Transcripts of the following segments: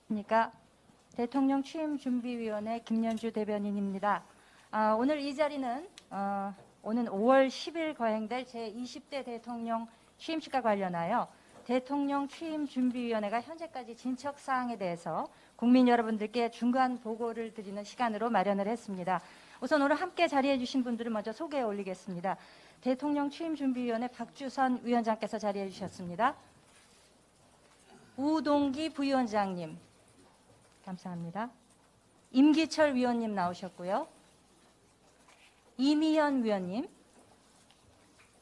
안녕하십니까. 대통령 취임준비위원회 김연주 대변인입니다. 오늘 이 자리는 오는 5월 10일 거행될 제20대 대통령 취임식과 관련하여 대통령 취임준비위원회가 현재까지 진척사항에 대해서 국민 여러분들께 중간 보고를 드리는 시간으로 마련을 했습니다. 우선 오늘 함께 자리해 주신 분들을 먼저 소개해 올리겠습니다. 대통령 취임준비위원회 박주선 위원장께서 자리해 주셨습니다. 우동기 부위원장님, 감사합니다. 임기철 위원님 나오셨고요. 이미현 위원님,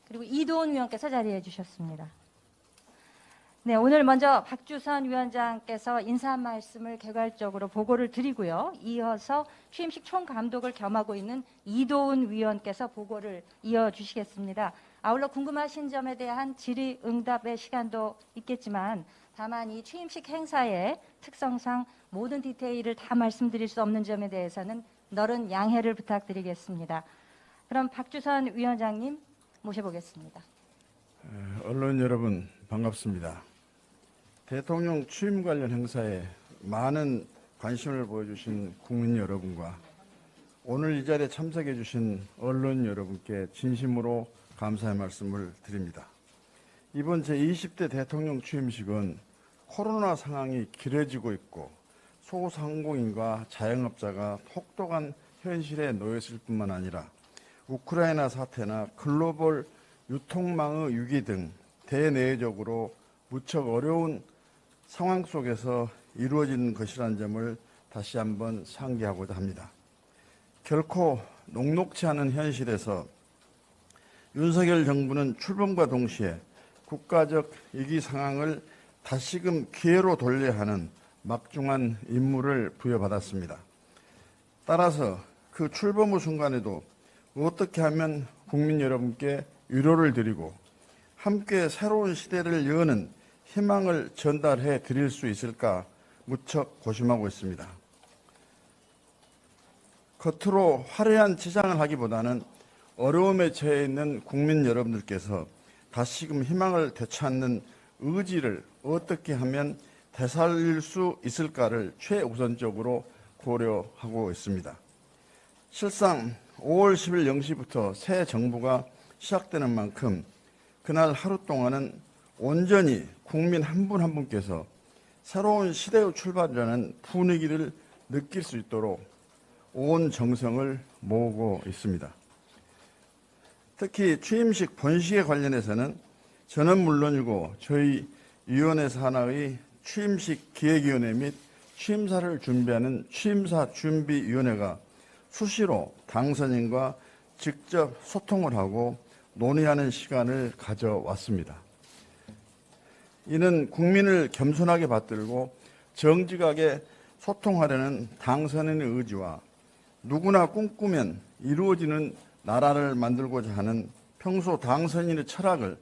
그리고 이도훈 위원께서 자리해 주셨습니다. 네, 오늘 먼저 박주선 위원장께서 인사 말씀을 개괄적으로 보고를 드리고요. 이어서 취임식 총감독을 겸하고 있는 이도훈 위원께서 보고를 이어주시겠습니다. 아울러 궁금하신 점에 대한 질의응답의 시간도 있겠지만 다만 이 취임식 행사의 특성상 모든 디테일을 다 말씀드릴 수 없는 점에 대해서는 너른 양해를 부탁드리겠습니다. 그럼 박주선 위원장님 모셔보겠습니다. 언론 여러분 반갑습니다. 대통령 취임 관련 행사에 많은 관심을 보여주신 국민 여러분과 오늘 이 자리에 참석해 주신 언론 여러분께 진심으로 감사의 말씀을 드립니다. 이번 제20대 대통령 취임식은 코로나 상황이 길어지고 있고 소상공인과 자영업자가 혹독한 현실에 놓였을 뿐만 아니라 우크라이나 사태나 글로벌 유통망의 위기 등 대내적으로 무척 어려운 상황 속에서 이루어진 것이라는 점을 다시 한번 상기하고자 합니다. 결코 녹록지 않은 현실에서 윤석열 정부는 출범과 동시에 국가적 위기 상황을 다시금 기회로 돌려야 하는 막중한 임무를 부여받았습니다. 따라서 그 출범 후 순간에도 어떻게 하면 국민 여러분께 위로를 드리고 함께 새로운 시대를 여는 희망을 전달해 드릴 수 있을까 무척 고심하고 있습니다. 겉으로 화려한 치장을 하기보다는 어려움에 처해 있는 국민 여러분들께서 다시금 희망을 되찾는 의지를 어떻게 하면 되살릴 수 있을까를 최우선적으로 고려하고 있습니다. 실상 5월 10일 0시부터 새 정부가 시작되는 만큼 그날 하루 동안은 온전히 국민 한 분 한 분께서 새로운 시대의 출발이라는 분위기를 느낄 수 있도록 온 정성을 모으고 있습니다. 특히 취임식 본식에 관련해서는 저는 물론이고 저희 위원회 산하의 취임식 기획위원회 및 취임사를 준비하는 취임사 준비위원회가 수시로 당선인과 직접 소통을 하고 논의하는 시간을 가져왔습니다. 이는 국민을 겸손하게 받들고 정직하게 소통하려는 당선인의 의지와 누구나 꿈꾸면 이루어지는 나라를 만들고자 하는 평소 당선인의 철학을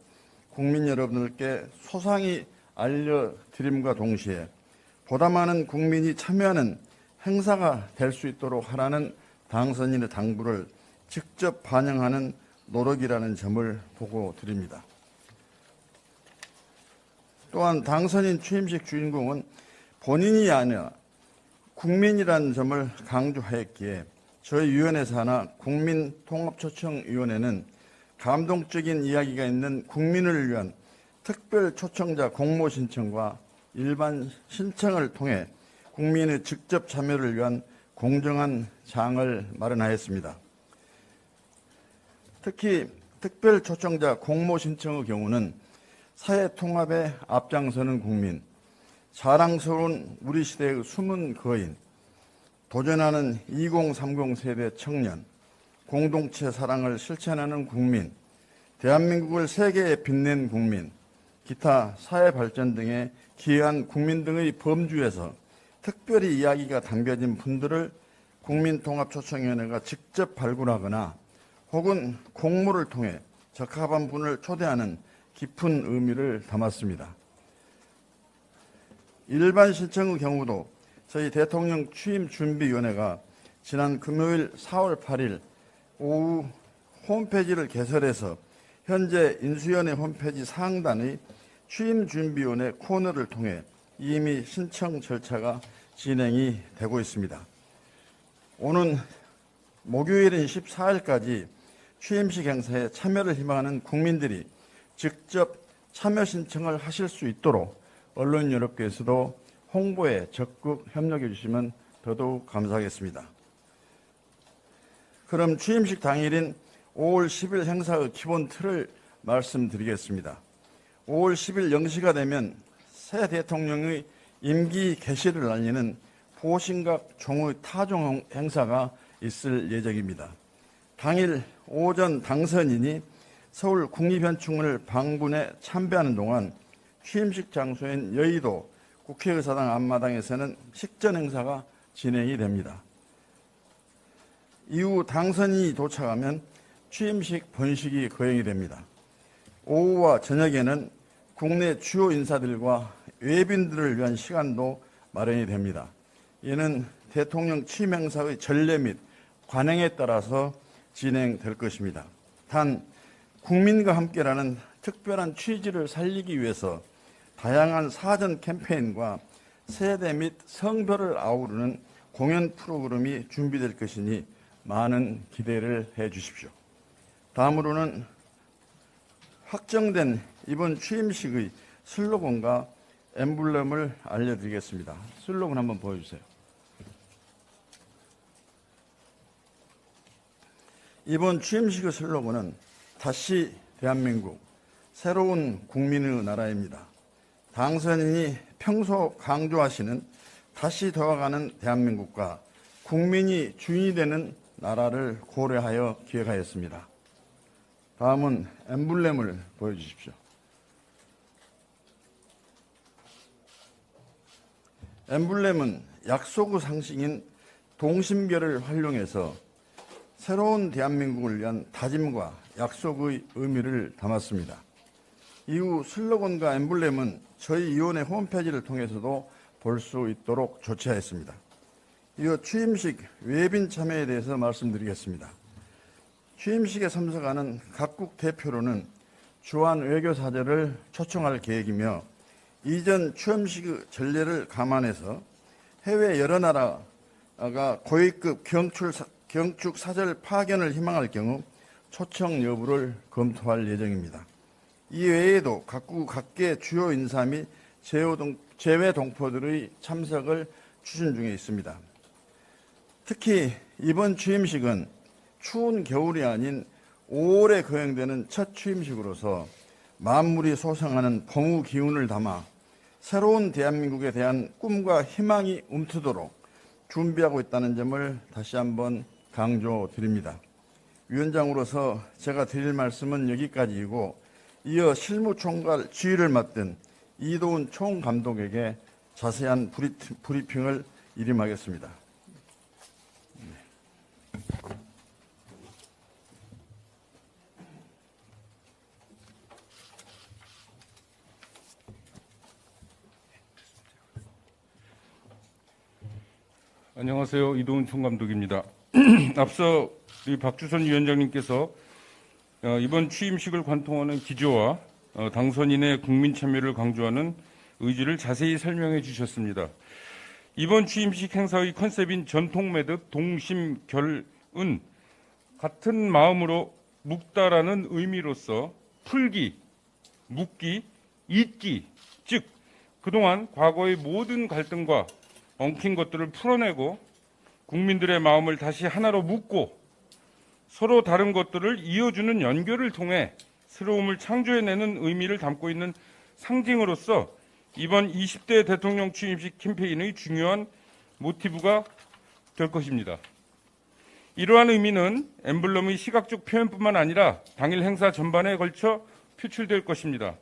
국민 여러분들께 소상히 알려드림과 동시에 보다 많은 국민이 참여하는 행사가 될 수 있도록 하라는 당선인의 당부를 직접 반영하는 노력이라는 점을 보고 드립니다. 또한 당선인 취임식 주인공은 본인이 아니라 국민이라는 점을 강조하였기에 저희 위원회 산하 국민통합초청위원회는 감동적인 이야기가 있는 국민을 위한 특별 초청자 공모 신청과 일반 신청을 통해 국민의 직접 참여를 위한 공정한 장을 마련하였습니다. 특히 특별 초청자 공모 신청의 경우는 사회 통합에 앞장서는 국민, 자랑스러운 우리 시대의 숨은 거인, 도전하는 2030 세대 청년, 공동체 사랑을 실천하는 국민, 대한민국을 세계에 빛낸 국민, 기타 사회 발전 등에 기여한 국민 등의 범주에서 특별히 이야기가 담겨진 분들을 국민통합초청위원회가 직접 발굴하거나 혹은 공모를 통해 적합한 분을 초대하는 깊은 의미를 담았습니다. 일반 신청의 경우도 저희 대통령 취임준비위원회가 지난 금요일 4월 8일 오후 홈페이지를 개설해서 현재 인수위원회 홈페이지 상단의 취임준비위원회 코너를 통해 이미 신청 절차가 진행이 되고 있습니다. 오는 목요일인 14일까지 취임식 행사에 참여를 희망하는 국민들이 직접 참여 신청을 하실 수 있도록 언론 여러분께서도 홍보에 적극 협력해 주시면 더더욱 감사하겠습니다. 그럼 취임식 당일인 5월 10일 행사의 기본 틀을 말씀드리겠습니다. 5월 10일 0시가 되면 새 대통령의 임기 개시를 알리는 보신각 종의 타종 행사가 있을 예정입니다. 당일 오전 당선인이 서울 국립현충원을 방문해 참배하는 동안 취임식 장소인 여의도 국회의사당 앞마당에서는 식전 행사가 진행이 됩니다. 이후 당선인이 도착하면 취임식 본식이 거행이 됩니다. 오후와 저녁에는 국내 주요 인사들과 외빈들을 위한 시간도 마련이 됩니다. 이는 대통령 취임 행사의 전례 및 관행에 따라서 진행될 것입니다. 단 국민과 함께라는 특별한 취지를 살리기 위해서 다양한 사전 캠페인과 세대 및 성별을 아우르는 공연 프로그램이 준비될 것이니 많은 기대를 해 주십시오. 다음으로는 확정된 이번 취임식의 슬로건과 엠블럼을 알려드리겠습니다. 슬로건 한번 보여주세요. 이번 취임식의 슬로건은 다시 대한민국, 새로운 국민의 나라입니다. 당선인이 평소 강조하시는 다시 되어가는 대한민국과 국민이 주인이 되는 나라를 고려하여 기획하였습니다. 다음은 엠블렘을 보여주십시오. 엠블렘은 약속의 상징인 동심별을 활용해서 새로운 대한민국을 위한 다짐과 약속의 의미를 담았습니다. 이후 슬로건과 엠블렘은 저희 위원회 홈페이지를 통해서도 볼 수 있도록 조치하였습니다. 이어 취임식 외빈 참여에 대해서 말씀드리겠습니다. 취임식에 참석하는 각국 대표로는 주한 외교사절을 초청할 계획이며 이전 취임식 전례를 감안해서 해외 여러 나라가 고위급 경축 사절 파견을 희망할 경우 초청 여부를 검토할 예정입니다. 이 외에도 각국 각계 주요 인사 및 재외 동포들의 참석을 추진 중에 있습니다. 특히 이번 취임식은 추운 겨울이 아닌 5월에 거행되는 첫 취임식으로서 만물이 소생하는 봄의 기운을 담아 새로운 대한민국에 대한 꿈과 희망이 움트도록 준비하고 있다는 점을 다시 한번 강조드립니다. 위원장으로서 제가 드릴 말씀은 여기까지이고 이어 실무총괄 지휘를 맡은 이도훈 총감독에게 자세한 브리핑을 일임하겠습니다. 안녕하세요. 이도훈 총감독입니다. 앞서 우리 박주선 위원장님께서 이번 취임식을 관통하는 기조와 당선인의 국민 참여를 강조하는 의지를 자세히 설명해 주셨습니다. 이번 취임식 행사의 컨셉인 전통 매듭 동심결은 같은 마음으로 묶다라는 의미로서 풀기, 묶기, 잇기, 즉 그동안 과거의 모든 갈등과 엉킨 것들을 풀어내고 국민들의 마음을 다시 하나로 묶고 서로 다른 것들을 이어주는 연결을 통해 새로움을 창조해내는 의미를 담고 있는 상징으로서 이번 20대 대통령 취임식 캠페인의 중요한 모티브가 될 것입니다. 이러한 의미는 엠블럼의 시각적 표현뿐만 아니라 당일 행사 전반에 걸쳐 표출될 것입니다.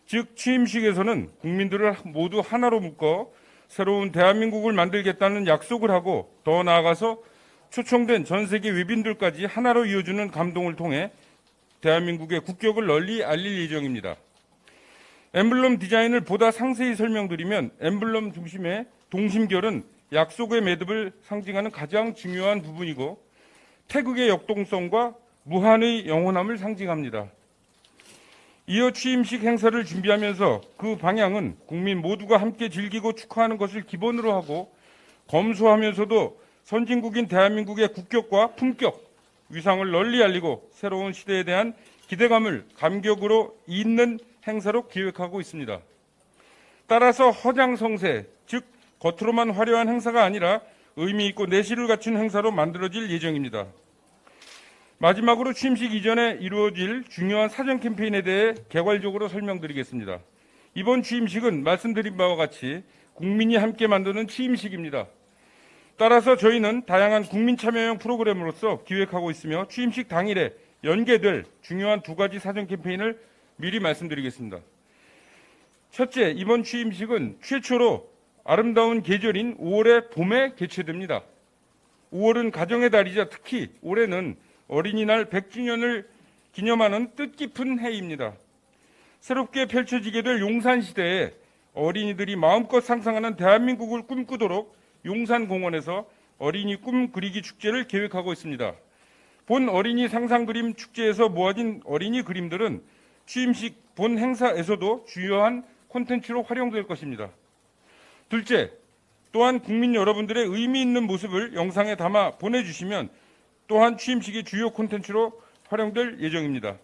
즉 취임식에서는 국민들을 모두 하나로 묶어 새로운 대한민국을 만들겠다는 약속을 하고 더 나아가서 초청된 전 세계 외빈들까지 하나로 이어주는 감동을 통해 대한민국의 국격을 널리 알릴 예정입니다. 엠블럼 디자인을 보다 상세히 설명드리면 엠블럼 중심의 동심결은 약속의 매듭을 상징하는 가장 중요한 부분이고 태극의 역동성과 무한의 영원함을 상징합니다. 이어 취임식 행사를 준비하면서 그 방향은 국민 모두가 함께 즐기고 축하하는 것을 기본으로 하고 검소하면서도 선진국인 대한민국의 국격과 품격, 위상을 널리 알리고 새로운 시대에 대한 기대감을 감격으로 잇는 행사로 기획하고 있습니다. 따라서 허장성세, 즉 겉으로만 화려한 행사가 아니라 의미 있고 내실을 갖춘 행사로 만들어질 예정입니다. 마지막으로 취임식 이전에 이루어질 중요한 사전 캠페인에 대해 개괄적으로 설명드리겠습니다. 이번 취임식은 말씀드린 바와 같이 국민이 함께 만드는 취임식입니다. 따라서 저희는 다양한 국민 참여형 프로그램으로서 기획하고 있으며 취임식 당일에 연계될 중요한 2가지 사전 캠페인을 미리 말씀드리겠습니다. 첫째, 이번 취임식은 최초로 아름다운 계절인 5월의 봄에 개최됩니다. 5월은 가정의 달이자 특히 올해는 어린이날 100주년을 기념하는 뜻깊은 해입니다. 새롭게 펼쳐지게 될 용산시대에 어린이들이 마음껏 상상하는 대한민국을 꿈꾸도록 용산공원에서 어린이 꿈 그리기 축제를 계획하고 있습니다. 본 어린이 상상그림 축제에서 모아진 어린이 그림들은 취임식 본 행사에서도 주요한 콘텐츠로 활용될 것입니다. 둘째, 또한 국민 여러분들의 의미 있는 모습을 영상에 담아 보내주시면 또한 취임식의 주요 콘텐츠로 활용될 예정입니다.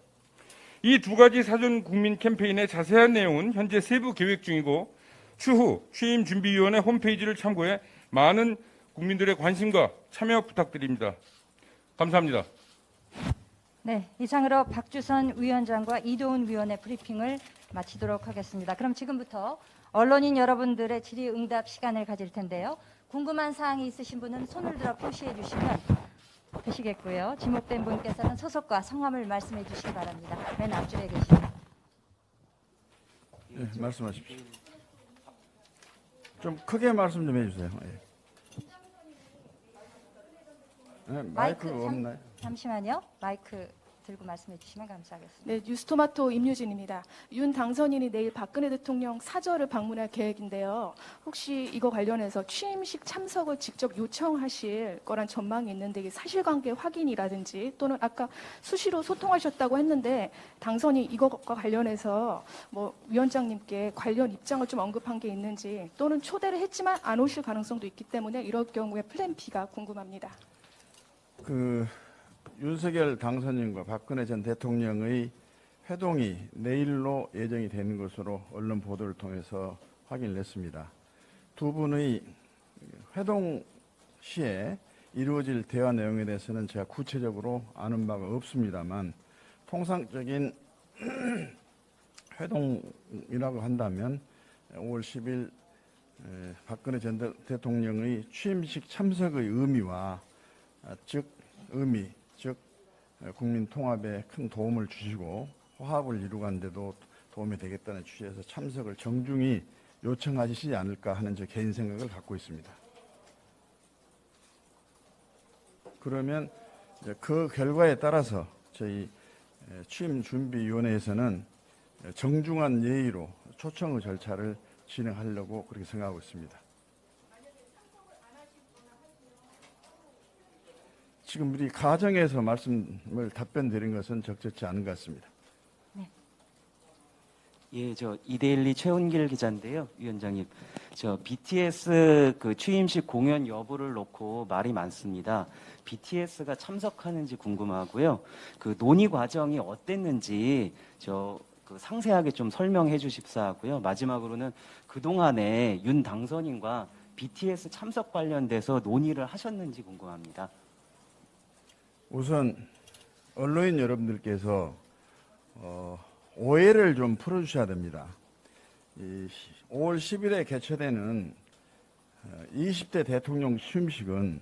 이 2가지 사전 국민 캠페인의 자세한 내용은 현재 세부 계획 중이고 추후 취임준비위원회 홈페이지를 참고해 많은 국민들의 관심과 참여 부탁드립니다. 감사합니다. 네, 이상으로 박주선 위원장과 이도훈 위원의 브리핑을 마치도록 하겠습니다. 그럼 지금부터 언론인 여러분들의 질의응답 시간을 가질 텐데요. 궁금한 사항이 있으신 분은 손을 들어 표시해 주시면 되시겠고요. 지목된 분께서는 소속과 성함을 말씀해 주시기 바랍니다. 맨 앞줄에 계십니다. 네, 말씀하십시오. 좀 크게 말씀 좀 해주세요. 예. 네, 마이크 없나요? 잠시만요. 마이크 들고 말씀해 주시면 감사하겠습니다. 네, 뉴스토마토 임유진입니다. 윤 당선인이 내일 박근혜 대통령 사저를 방문할 계획인데요. 혹시 이거 관련해서 취임식 참석을 직접 요청하실 거란 전망이 있는데 이게 사실관계 확인이라든지 또는 아까 수시로 소통하셨다고 했는데 당선이 이것과 관련해서 뭐 위원장님께 관련 입장을 좀 언급한 게 있는지 또는 초대를 했지만 안 오실 가능성도 있기 때문에 이럴 경우에 플랜 B가 궁금합니다. 윤석열 당선인과 박근혜 전 대통령의 회동이 내일로 예정이 되는 것으로 언론 보도를 통해서 확인을 했습니다. 두 분의 회동 시에 이루어질 대화 내용에 대해서는 제가 구체적으로 아는 바가 없습니다만 통상적인 회동이라고 한다면 5월 10일 박근혜 전 대통령의 취임식 참석의 의미와 즉 국민 통합에 큰 도움을 주시고 화합을 이루는 데도 도움이 되겠다는 취지에서 참석을 정중히 요청하시지 않을까 하는 저 개인 생각을 갖고 있습니다. 그러면 그 결과에 따라서 저희 취임준비위원회에서는 정중한 예의로 초청의 절차를 진행하려고 그렇게 생각하고 있습니다. 지금 우리 가정에서 말씀을 답변 드린 것은 적절치 않은 것 같습니다. 예, 저 이데일리 최은길 기자인데요, 위원장님. 저 BTS 그 취임식 공연 여부를 놓고 말이 많습니다. BTS가 참석하는지 궁금하고요. 그 논의 과정이 어땠는지 그 상세하게 좀 설명해 주십사 하고요. 마지막으로는 그동안에 윤 당선인과 BTS 참석 관련돼서 논의를 하셨는지 궁금합니다. 우선 언론인 여러분들께서 오해를 좀 풀어주셔야 됩니다. 5월 10일에 개최되는 20대 대통령 취임식은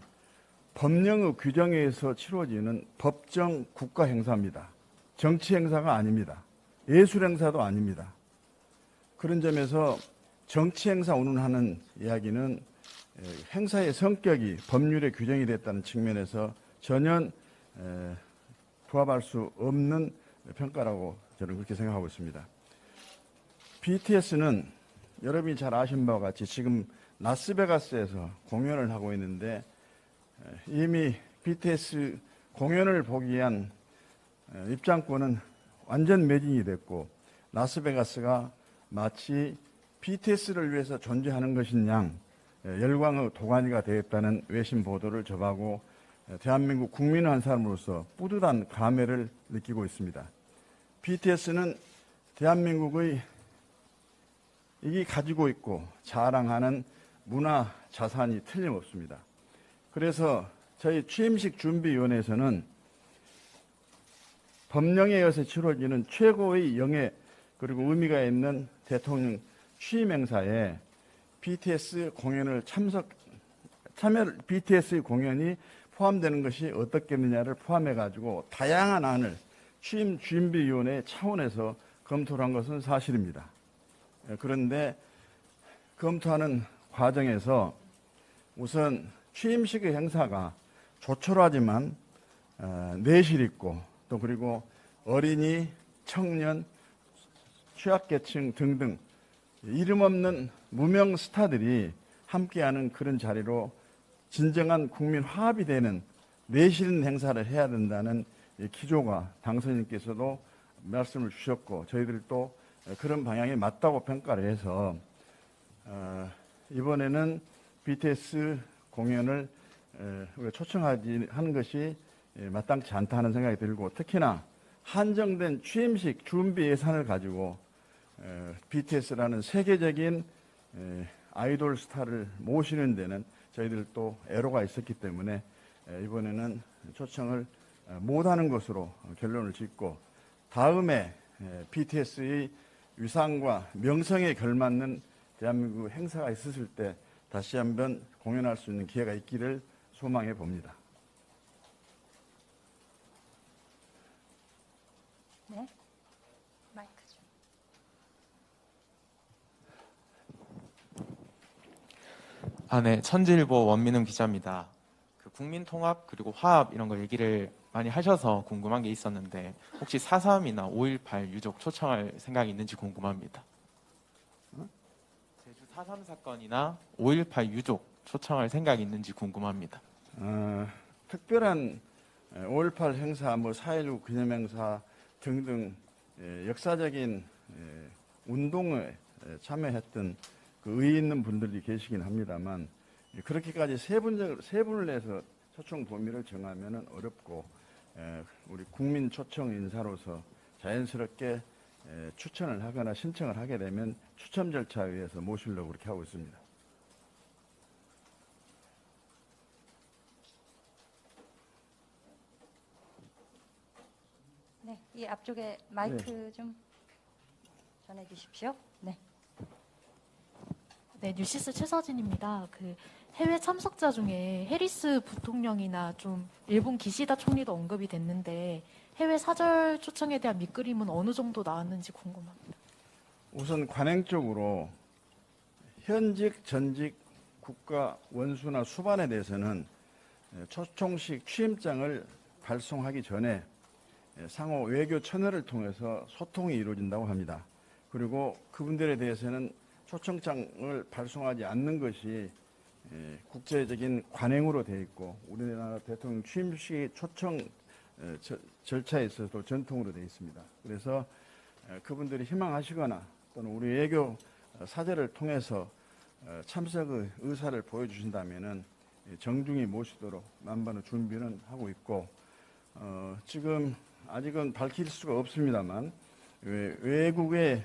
법령의 규정에 의해서 치러지는 법정 국가 행사입니다. 정치 행사가 아닙니다. 예술 행사도 아닙니다. 그런 점에서 정치 행사 운운하는 이야기는 행사의 성격이 법률에 규정이 됐다는 측면에서 전혀 부합할 수 없는 평가라고 저는 그렇게 생각하고 있습니다. BTS는 여러분이 잘 아신 바와 같이 지금 라스베가스에서 공연을 하고 있는데 이미 BTS 공연을 보기 위한 입장권은 완전 매진이 됐고 라스베가스가 마치 BTS를 위해서 존재하는 것인 양 열광의 도가니가 되었다는 외신 보도를 접하고 대한민국 국민의 한 사람으로서 뿌듯한 감회를 느끼고 있습니다. BTS는 대한민국의 이게 가지고 있고 자랑하는 문화 자산이 틀림없습니다. 그래서 저희 취임식 준비위원회에서는 법령에 의해서 치러지는 최고의 영예 그리고 의미가 있는 대통령 취임 행사에 BTS의 공연이 포함되는 것이 어떻겠느냐를 포함해가지고 다양한 안을 취임 준비위원회 차원에서 검토를 한 것은 사실입니다. 그런데 검토하는 과정에서 우선 취임식의 행사가 조촐하지만 내실 있고 또 그리고 어린이, 청년, 취약계층 등등 이름 없는 무명 스타들이 함께하는 그런 자리로 진정한 국민 화합이 되는 내실 있는 행사를 해야 된다는 기조가 당선인께서도 말씀을 주셨고 저희들도 그런 방향이 맞다고 평가를 해서 이번에는 BTS 공연을 우리가 초청하지 하는 것이 마땅치 않다 하는 생각이 들고 특히나 한정된 취임식 준비 예산을 가지고 BTS라는 세계적인 아이돌 스타를 모시는 데는 저희들도 애로가 있었기 때문에 이번에는 초청을 못하는 것으로 결론을 짓고 다음에 BTS의 위상과 명성에 걸맞는 대한민국 행사가 있었을 때 다시 한번 공연할 수 있는 기회가 있기를 소망해 봅니다. 네. 마이크 좀. 네. 천지일보 원민음 기자입니다. 그 국민 통합 그리고 화합 이런 거 얘기를 많이 하셔서 궁금한 게 있었는데 혹시 4.3이나 5.18 유족 초청할 생각이 있는지 궁금합니다. 제주 4.3 사건이나 5.18 유족 초청할 생각이 있는지 궁금합니다. 특별한 5.18 행사, 4.19 기념행사 등등 역사적인 운동에 참여했던 그 의의 있는 분들이 계시긴 합니다만 그렇게까지 세분을 내서 초청 범위를 정하면 어렵고 우리 국민 초청 인사로서 자연스럽게 추천을 하거나 신청을 하게 되면 추첨 절차에 의해서 모시려고 그렇게 하고 있습니다. 네, 이 앞쪽에 마이크 좀 전해 주십시오. 네. 네, 뉴시스 최서진입니다. 그 해외 참석자 중에 해리스 부통령이나 좀 일본 기시다 총리도 언급이 됐는데 해외 사절 초청에 대한 밑그림은 어느 정도 나왔는지 궁금합니다. 우선 관행적으로 현직, 전직 국가 원수나 수반에 대해서는 초청식 취임장을 발송하기 전에 상호 외교 처녀를 통해서 소통이 이루어진다고 합니다. 그리고 그분들에 대해서는 초청장을 발송하지 않는 것이 국제적인 관행으로 되어 있고 우리나라 대통령 취임식 초청 절차에 있어서도 전통으로 되어 있습니다. 그래서 그분들이 희망하시거나 또는 우리 외교 사절을 통해서 참석의 의사를 보여주신다면은 정중히 모시도록 만반의 준비는 하고 있고 지금 아직은 밝힐 수가 없습니다만 외국의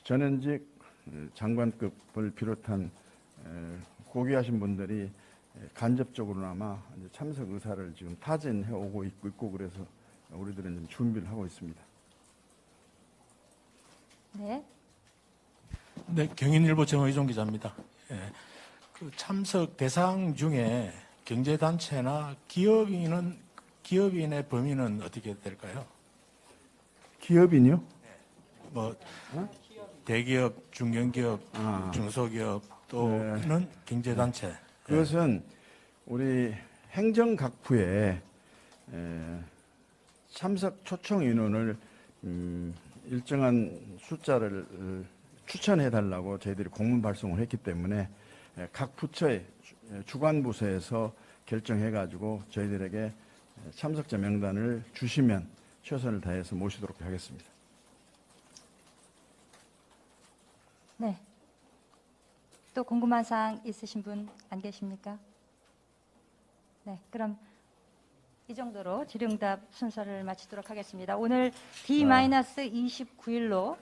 전현직 장관급을 비롯한 고귀하신 분들이 간접적으로나마 참석 의사를 지금 타진해 오고 있고 그래서 우리들은 좀 준비를 하고 있습니다. 네. 네, 경인일보 정의종 기자입니다. 그 참석 대상 중에 경제단체나 기업인의 범위는 어떻게 될까요? 기업인요? 대기업, 중견기업, 중소기업 또는 경제단체. 그것은 우리 행정각부에 참석 초청 인원을 일정한 숫자를 추천해달라고 저희들이 공문 발송을 했기 때문에 각 부처의 주관 부서에서 결정해가지고 저희들에게 참석자 명단을 주시면 최선을 다해서 모시도록 하겠습니다. 네. 또 궁금한 사항 있으신 분 안 계십니까? 네, 그럼 이 정도로 질의응답 순서를 마치도록 하겠습니다. 오늘 D-29일로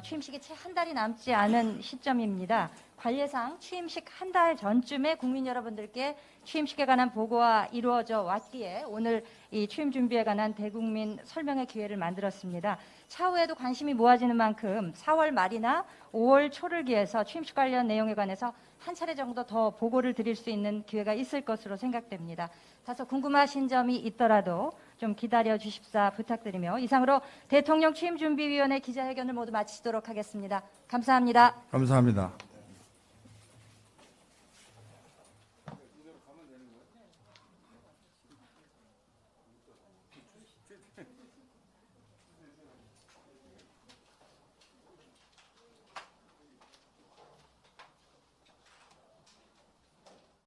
취임식이 채 한 달이 남지 않은 시점입니다. 관례상 취임식 한 달 전쯤에 국민 여러분들께 취임식에 관한 보고가 이루어져 왔기에 오늘 이 취임 준비에 관한 대국민 설명의 기회를 만들었습니다. 차후에도 관심이 모아지는 만큼 4월 말이나 5월 초를 기해서 취임식 관련 내용에 관해서 한 차례 정도 더 보고를 드릴 수 있는 기회가 있을 것으로 생각됩니다. 다소 궁금하신 점이 있더라도 좀 기다려 주십사 부탁드리며 이상으로 대통령 취임준비위원회 기자회견을 모두 마치도록 하겠습니다. 감사합니다. 감사합니다.